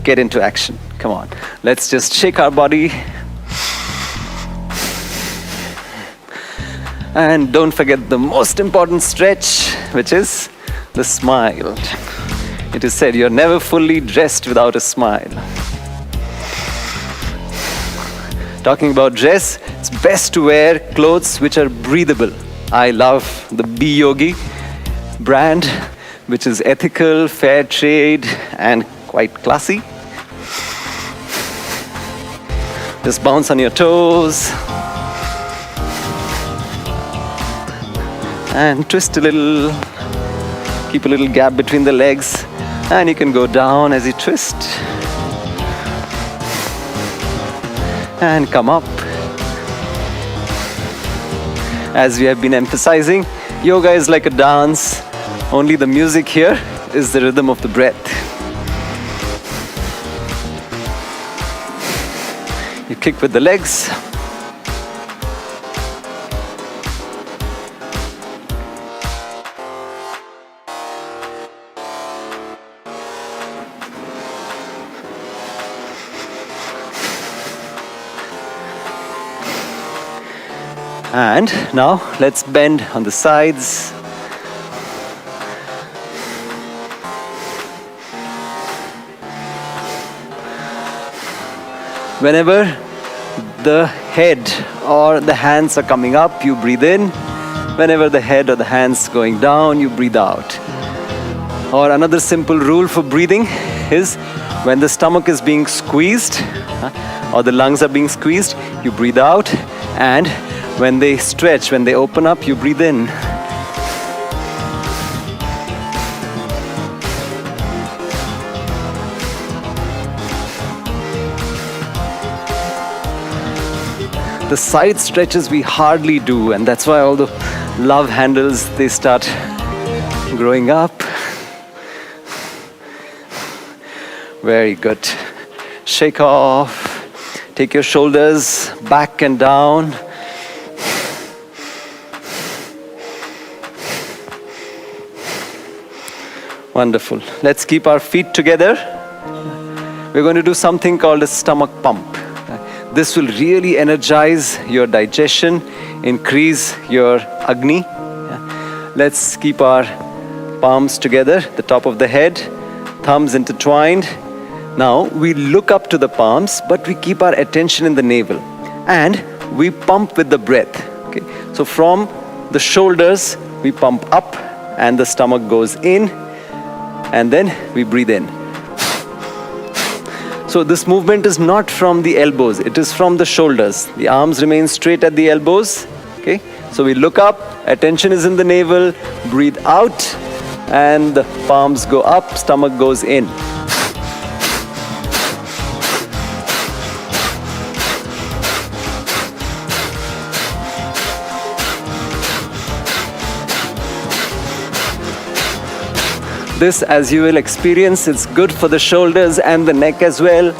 get into action. Come on. Let's just shake our body. And don't forget the most important stretch, which is the smile. It is said you're never fully dressed without a smile. Talking about dress, it's best to wear clothes which are breathable. I love the Be Yogi brand, which is ethical, fair trade, and quite classy. Just bounce on your toes. And twist a little. Keep a little gap between the legs. And you can go down as you twist. And come up. As we have been emphasizing, yoga is like a dance. Only the music here is the rhythm of the breath. You kick with the legs. And now let's bend on the sides. Whenever the head or the hands are coming up, you breathe in. Whenever the head or the hands going down, you breathe out. Or another simple rule for breathing is when the stomach is being squeezed or the lungs are being squeezed, you breathe out. And when they stretch, when they open up, you breathe in. The side stretches we hardly do, and that's why all the love handles, they start growing up. Very good. Shake off. Take your shoulders back and down. Wonderful. Let's keep our feet together. We're going to do something called a stomach pump. This will really energize your digestion, increase your Agni. Let's keep our palms together, the top of the head, thumbs intertwined. Now we look up to the palms, but we keep our attention in the navel. And we pump with the breath. Okay? So from the shoulders, we pump up and the stomach goes in. And then we breathe in. So this movement is not from the elbows, it is from the shoulders. The arms remain straight at the elbows. Okay? So we look up, attention is in the navel, breathe out, and the palms go up, stomach goes in. This, as you will experience, it's good for the shoulders and the neck as well.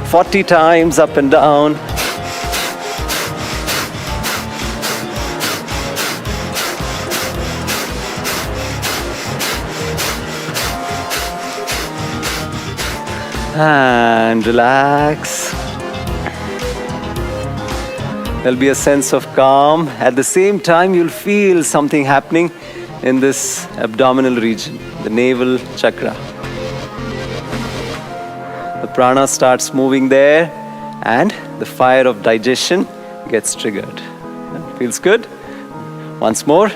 "40 times up and down. And relax. There'll be a sense of calm. At the same time, you'll feel something happening in this abdominal region, the navel chakra. The prana starts moving there, and the fire of digestion gets triggered. Feels good? Once more.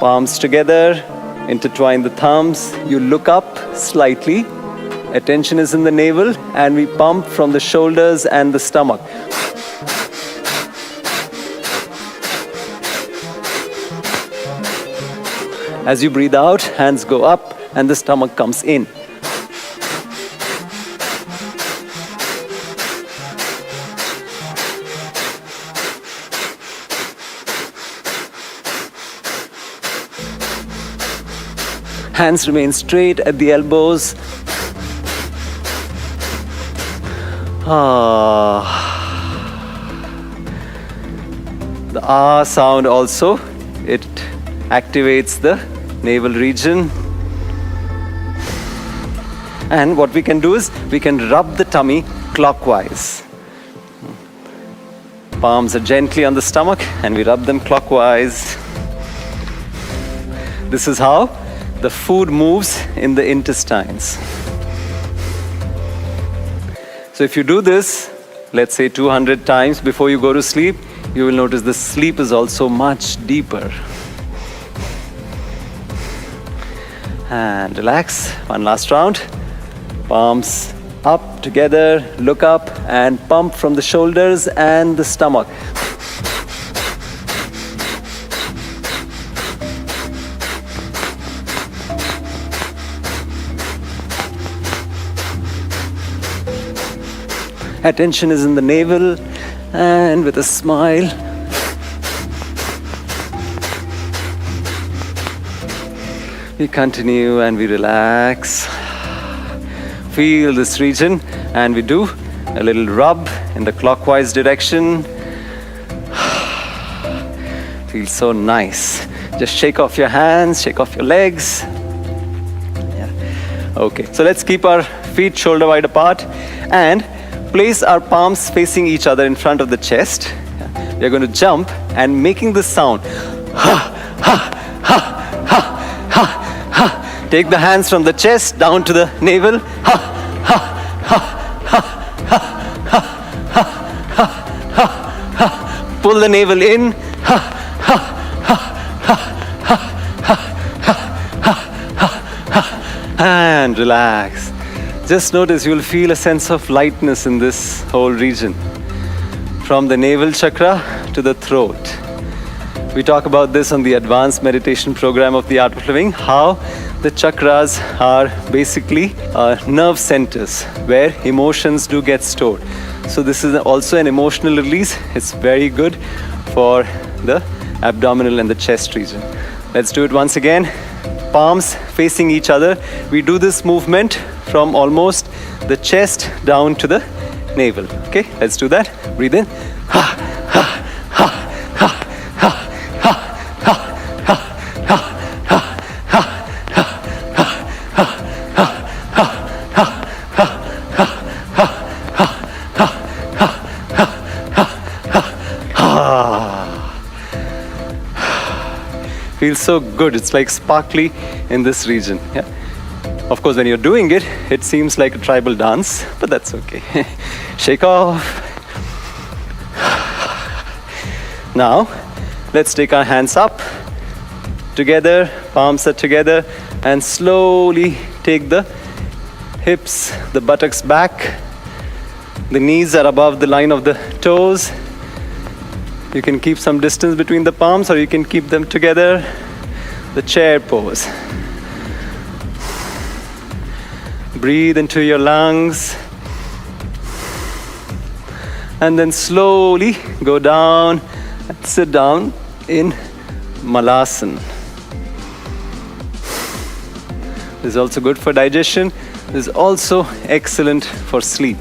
Palms together, intertwine the thumbs. You look up slightly. Attention is in the navel, and we pump from the shoulders and the stomach. As you breathe out, hands go up and the stomach comes in. Hands remain straight at the elbows. The ah sound also, it activates the navel region. And what we can do is, we can rub the tummy clockwise. Palms are gently on the stomach and we rub them clockwise. This is how the food moves in the intestines. So if you do this, let's say 200 times before you go to sleep, you will notice the sleep is also much deeper. And relax. One last round. Palms up together, look up and pump from the shoulders and the stomach. Attention is in the navel, and with a smile, we continue and we relax. Feel this region, and we do a little rub in the clockwise direction. Feels so nice. Just shake off your hands, shake off your legs. Yeah. Okay, so let's keep our feet shoulder wide apart and place our palms facing each other in front of the chest. We are going to jump and making this sound. Take the hands from the chest down to the navel. Pull the navel in. And relax. Just notice you will feel a sense of lightness in this whole region. From the navel chakra to the throat. We talk about this on the advanced meditation program of the Art of Living, how the chakras are basically nerve centers where emotions do get stored. So this is also an emotional release. It's very good for the abdominal and the chest region. Let's do it once again. Palms facing each other. We do this movement from almost the chest down to the navel. Okay, let's do that. Breathe in. Feels so good. It's like sparkly in this region. Yeah. Of course, when you're doing it, it seems like a tribal dance, but that's okay. Shake off. Now, let's take our hands up together, palms are together, and slowly take the hips, the buttocks back. The knees are above the line of the toes. You can keep some distance between the palms, or you can keep them together. The chair pose. Breathe into your lungs. And then slowly go down and sit down in Malasana. This is also good for digestion. This is also excellent for sleep,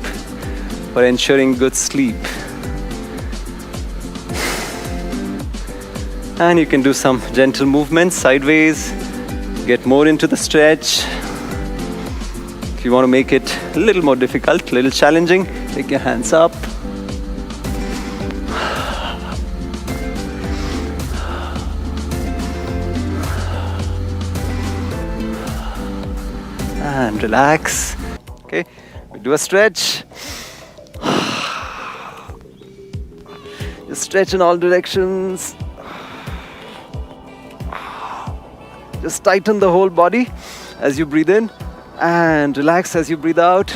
for ensuring good sleep. And you can do some gentle movements sideways, get more into the stretch. If you want to make it a little more difficult, a little challenging, take your hands up. And relax. Okay, we do a stretch. Just stretch in all directions. Just tighten the whole body as you breathe in and relax as you breathe out.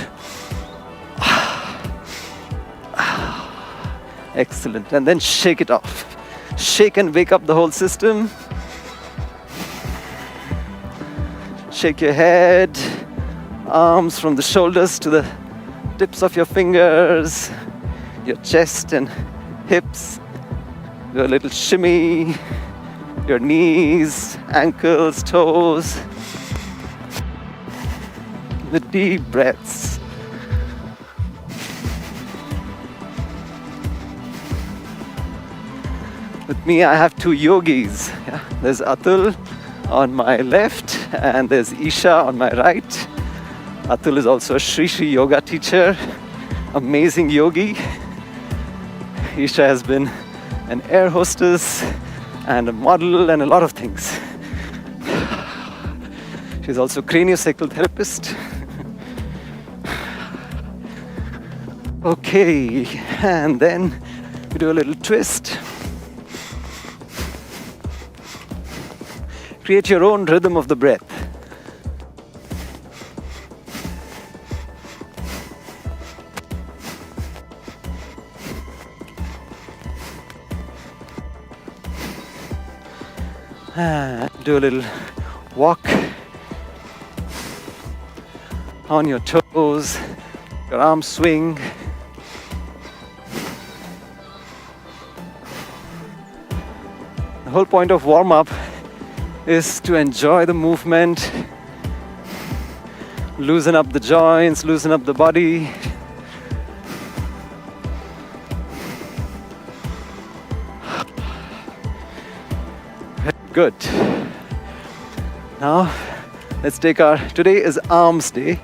Excellent. And then shake it off. Shake and wake up the whole system. Shake your head, arms from the shoulders to the tips of your fingers, your chest and hips. Do a little shimmy. Your knees, ankles, toes. The deep breaths. With me, I have two yogis. Yeah? There's Atul on my left, and there's Isha on my right. Atul is also a Shri Shri yoga teacher, amazing yogi. Isha has been an air hostess and a model and a lot of things. She's also a craniosacral therapist. Okay, and then we do a little twist. Create your own rhythm of the breath. Do a little walk on your toes, your arms swing. The whole point of warm-up is to enjoy the movement, loosen up the joints, loosen up the body. Very good. Now, let's take today is arms day.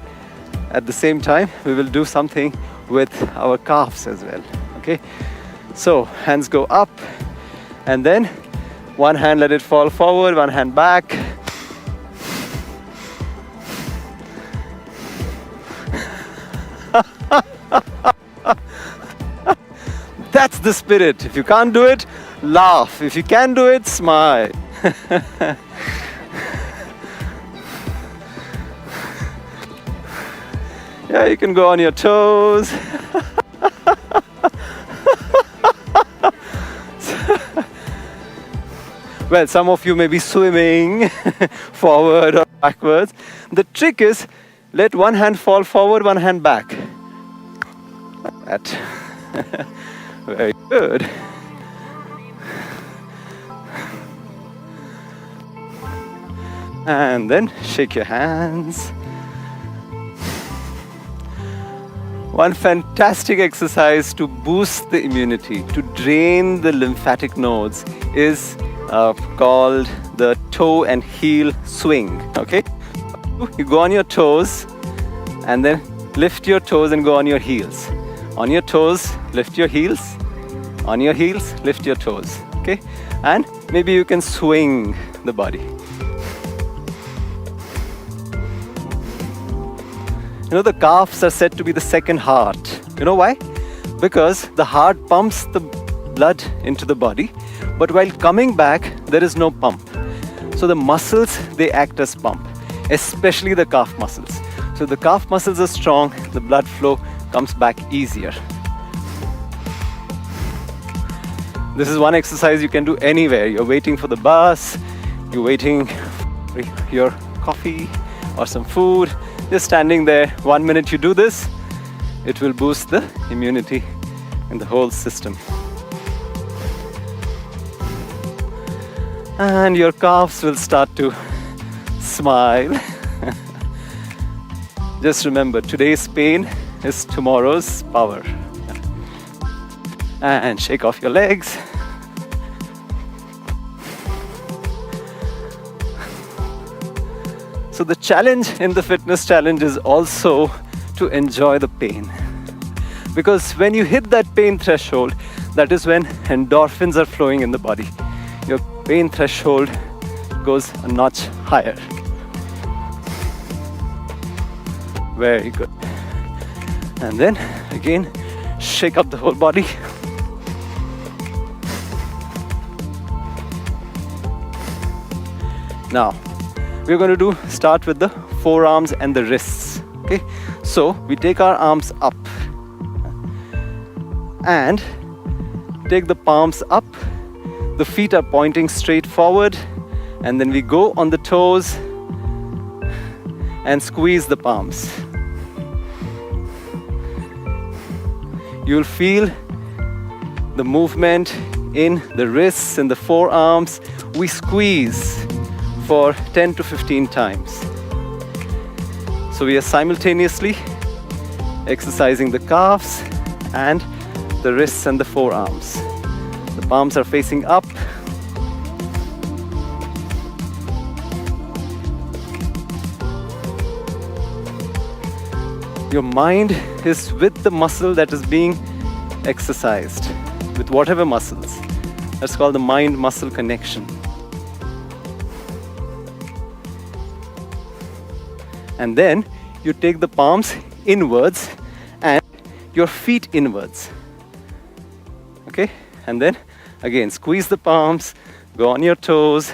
At the same time, we will do something with our calves as well, okay? So, hands go up, and then one hand let it fall forward, one hand back. That's the spirit. If you can't do it, laugh. If you can do it, smile. Yeah, you can go on your toes. Well, some of you may be swimming forward or backwards. The trick is, let one hand fall forward, one hand back. Like that. Very good. And then shake your hands. One fantastic exercise to boost the immunity, to drain the lymphatic nodes is called the toe and heel swing, okay? You go on your toes and then lift your toes and go on your heels. On your toes, lift your heels. On your heels, lift your toes, okay? And maybe you can swing the body. You know, the calves are said to be the second heart. You know why? Because the heart pumps the blood into the body, but while coming back, there is no pump. So the muscles, they act as pump, especially the calf muscles. So the calf muscles are strong, the blood flow comes back easier. This is one exercise you can do anywhere. You're waiting for the bus, you're waiting for your coffee or some food, just standing there. 1 minute you do this, it will boost the immunity in the whole system. And your calves will start to smile. Just remember, today's pain is tomorrow's power. And shake off your legs. So the challenge in the fitness challenge is also to enjoy the pain. Because when you hit that pain threshold, that is when endorphins are flowing in the body. Your pain threshold goes a notch higher. Very good. And then again, shake up the whole body. Now, we're going to start with the forearms and the wrists. Okay, so we take our arms up and take the palms up. The feet are pointing straight forward, and then we go on the toes and squeeze the palms. You'll feel the movement in the wrists and the forearms. We squeeze for 10 to 15 times. So we are simultaneously exercising the calves and the wrists and the forearms. The palms are facing up. Your mind is with the muscle that is being exercised, with whatever muscles. That's called the mind-muscle connection. And then you take the palms inwards and your feet inwards. Okay? And then again, squeeze the palms, go on your toes.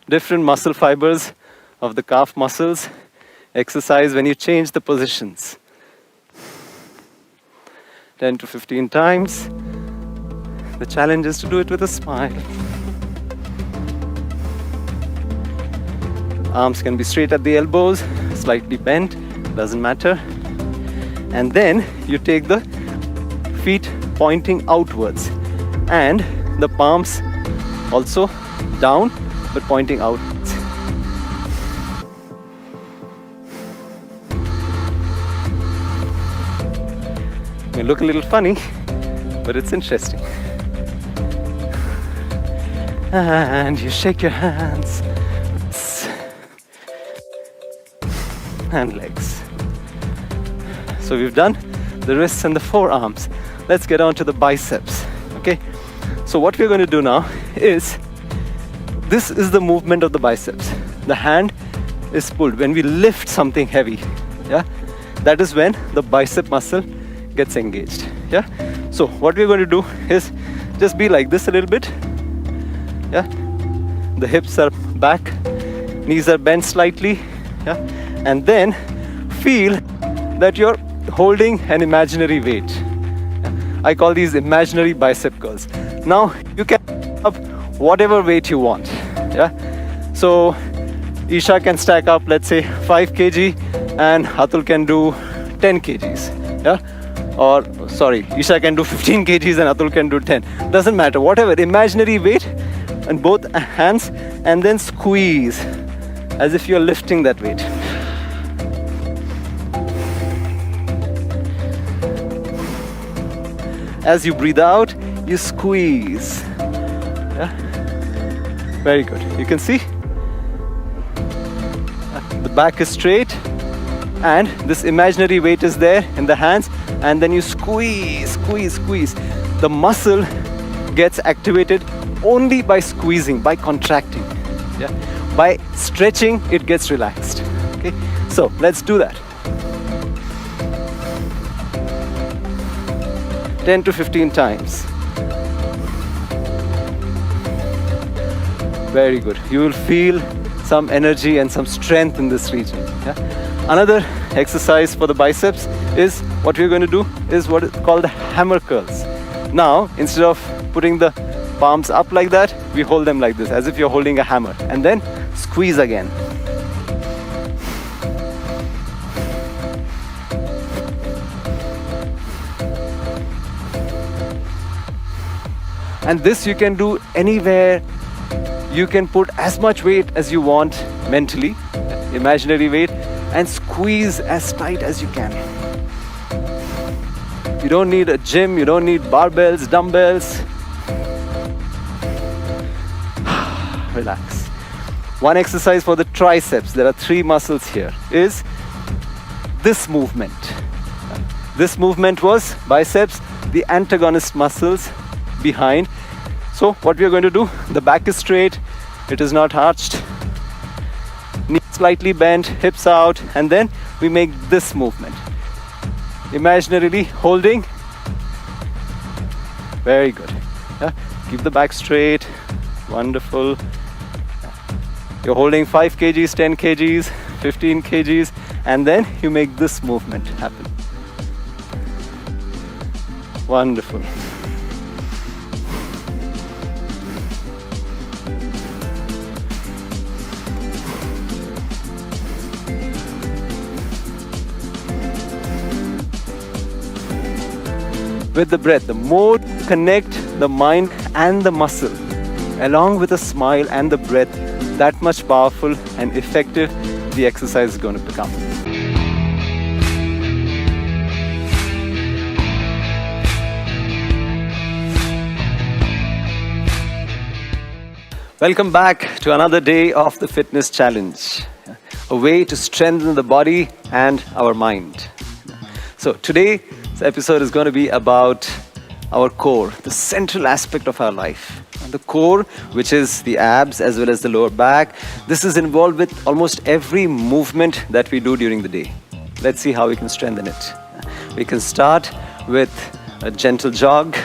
Different muscle fibers of the calf muscles exercise when you change the positions. 10 to 15 times. The challenge is to do it with a smile. Arms can be straight at the elbows, slightly bent, doesn't matter. And then you take the feet pointing outwards and the palms also down but pointing outwards. May look a little funny, but it's interesting. And you shake your hands and legs. So we've done the wrists and the forearms. Let's get on to the biceps. Okay? So what we're going to do now is, this is the movement of the biceps. The hand is pulled when we lift something heavy. Yeah? That is when the bicep muscle gets engaged. Yeah? So what we're going to do is just be like this a little bit. Yeah? The hips are back, knees are bent slightly. Yeah? And then feel that you're holding an imaginary weight. Yeah? I call these imaginary bicep curls. Now you can up whatever weight you want. Yeah? So Isha can stack up, let's say 5 kg and Atul can do 10 kgs. Yeah? Or sorry, Isha can do 15 kgs and Atul can do 10. Doesn't matter, whatever, imaginary weight and both hands, and then squeeze as if you're lifting that weight. As you breathe out, you squeeze. Yeah? Very good. You can see the back is straight and this imaginary weight is there in the hands, and then you squeeze, squeeze, squeeze. The muscle gets activated only by squeezing, by contracting. Yeah? By stretching, it gets relaxed. Okay? So let's do that. 10 to 15 times. Very good. You will feel some energy and some strength in this region. Yeah? Another exercise for the biceps is, what we're going to do is what is called the hammer curls. Now, instead of putting the palms up like that, we hold them like this, as if you're holding a hammer, and then squeeze again. And this you can do anywhere. You can put as much weight as you want mentally, imaginary weight, and squeeze as tight as you can. You don't need a gym, you don't need barbells, dumbbells. Relax. One exercise for the triceps, there are 3 muscles here, is this movement. This movement was biceps, the antagonist muscles behind. So what we are going to do, the back is straight, it is not arched, knees slightly bent, hips out, and then we make this movement. Imaginarily holding. Very good. Yeah? Keep the back straight. Wonderful. You're holding 5 kgs, 10 kgs, 15 kgs, and then you make this movement happen. Wonderful. With the breath, the more you connect the mind and the muscle, along with a smile and the breath, that much powerful and effective the exercise is going to become. Welcome back to another day of the Fitness Challenge, a way to strengthen the body and our mind. So today's episode is going to be about our core, the central aspect of our life. And the core, which is the abs as well as the lower back, this is involved with almost every movement that we do during the day. Let's see how we can strengthen it. We can start with a gentle jog.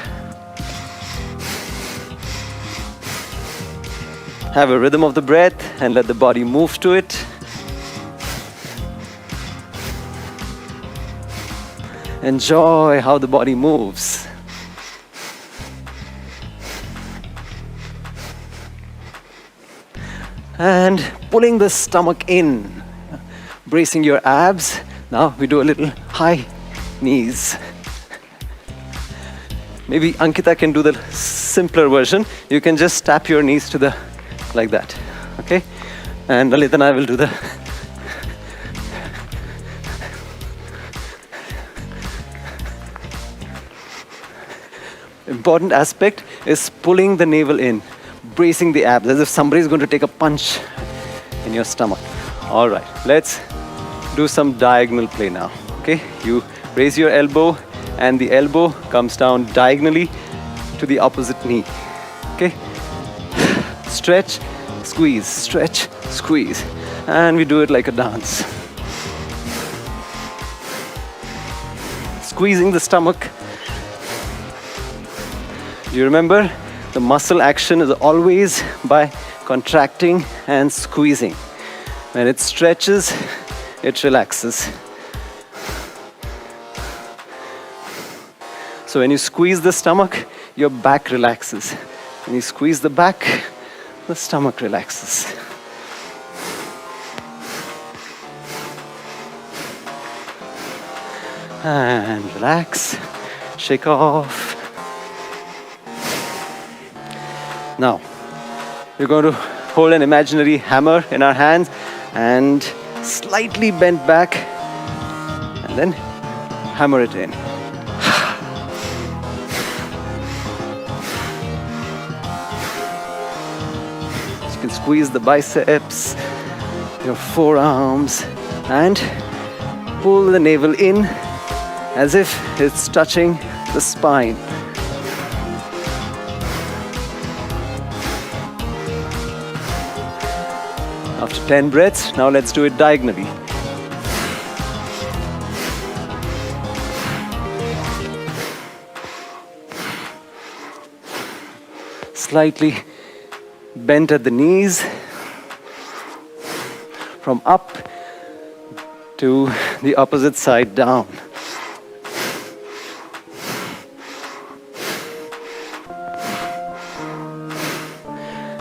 Have a rhythm of the breath and let the body move to it. Enjoy how the body moves. And pulling the stomach in, bracing your abs. Now we do a little high knees. Maybe Ankita can do the simpler version. You can just tap your knees to the, like that, okay? And Lalit and I will do the important aspect is pulling the navel in, bracing the abs, as if somebody is going to take a punch in your stomach. All right, let's do some diagonal play now, okay? You raise your elbow and the elbow comes down diagonally to the opposite knee, okay? Stretch, squeeze, stretch, squeeze. And we do it like a dance. Squeezing the stomach. You remember, the muscle action is always by contracting and squeezing. When it stretches, it relaxes. So when you squeeze the stomach, your back relaxes. When you squeeze the back, the stomach relaxes. And relax, shake off. Now, we're going to hold an imaginary hammer in our hands and slightly bend back and then hammer it in. You can squeeze the biceps, your forearms, and pull the navel in as if it's touching the spine. After 10 breaths, now let's do it diagonally. Slightly bent at the knees, from up to the opposite side down.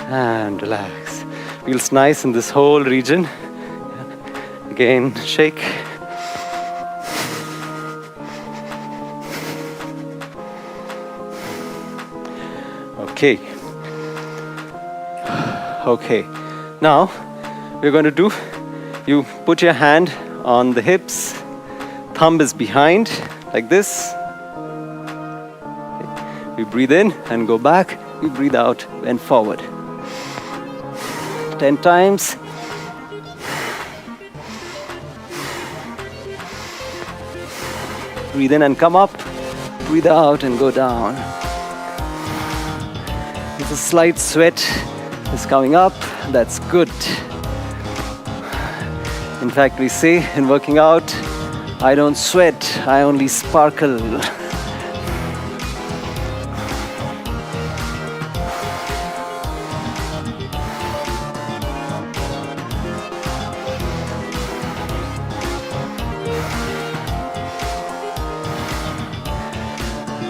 And relax. Feels nice in this whole region. Again, shake. Okay. Okay. Now, we're going to do, you put your hand on the hips, thumb is behind, like this. Okay. We breathe in and go back. We breathe out and forward. 10 times. Breathe in and come up. Breathe out and go down. If a slight sweat is coming up, that's good. In fact, we say in working out, I don't sweat, I only sparkle.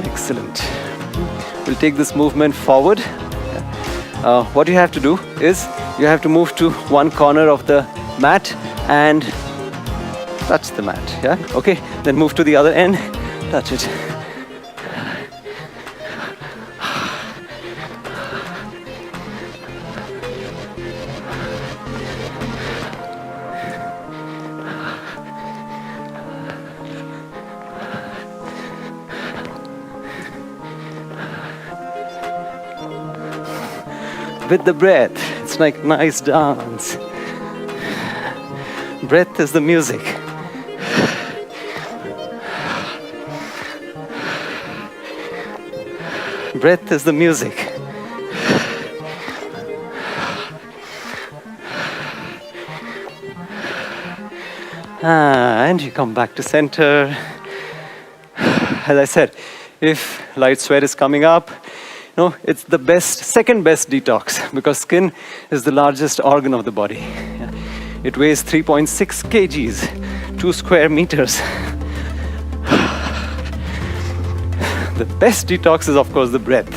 Excellent. We'll take this movement forward. What you have to do is you have to move to one corner of the mat and touch the mat. Yeah? Okay. Then move to the other end, touch it. with the breath. It's like nice dance. Breath is the music. Breath is the music. And you come back to center. As I said, if light sweat is coming up, it's the second best detox, because skin is the largest organ of the body. It weighs 3.6 kgs, 2 square meters. The best detox is, of course, the breath.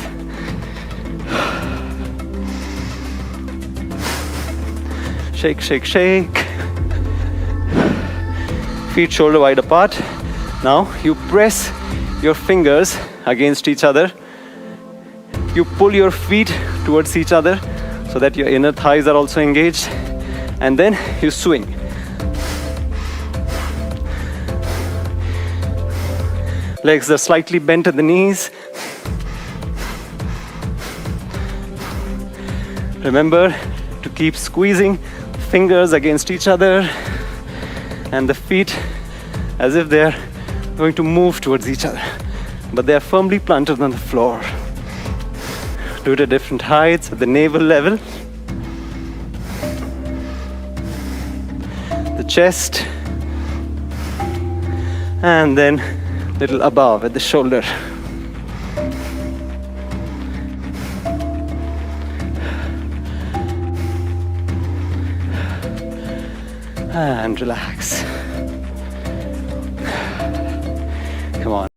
Shake, shake, shake. Feet shoulder wide apart. Now you press your fingers against each other. You pull your feet towards each other so that your inner thighs are also engaged. And then you swing. Legs are slightly bent at the knees. Remember to keep squeezing fingers against each other and the feet as if they're going to move towards each other, but they are firmly planted on the floor. Do it at different heights, at the navel level, the chest, and then little above at the shoulder. And relax. Come on.